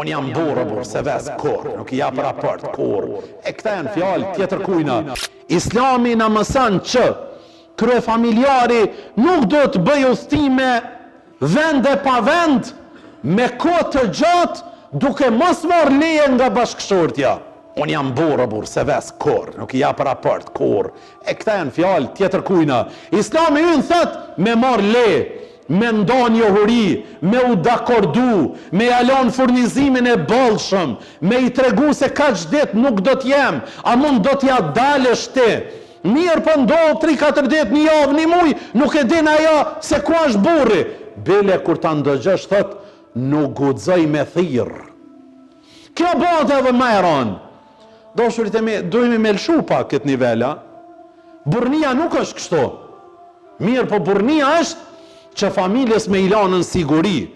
Unë jam burë, se ves kur, nuk i jap raport kur. E këta janë fjalë tjetër kujna. Islami na mëson që kryefamiljari nuk do të bëj udhëtime vende pa vend me kohë të gjatë duke mos marrë leje nga bashkëshortja. Unë jam burë, se ves kur, nuk i jap raport kur. E këta janë fjalë tjetër kujna. Islami ynë thot me marrë leje, me ndonë njohuri, me u dakordu, me jalon furnizimin e bollshëm, me i tregu se ka qdet nuk do t'jem, a mund do t'ja dalësh ti. Mirë për ndohë 3-4 dit, një javë, një muj, nuk e din ajo se ku është burri. Bile kur ta ndëgjesh thot, nuk guxoj me thirr. Kjo bëhet edhe më e rënd. Doshurit e me, dojmë me lëshu pa këtë nivela. Burnia nuk është kështu. Mirë, po burnia është që familjes me ilanën siguri.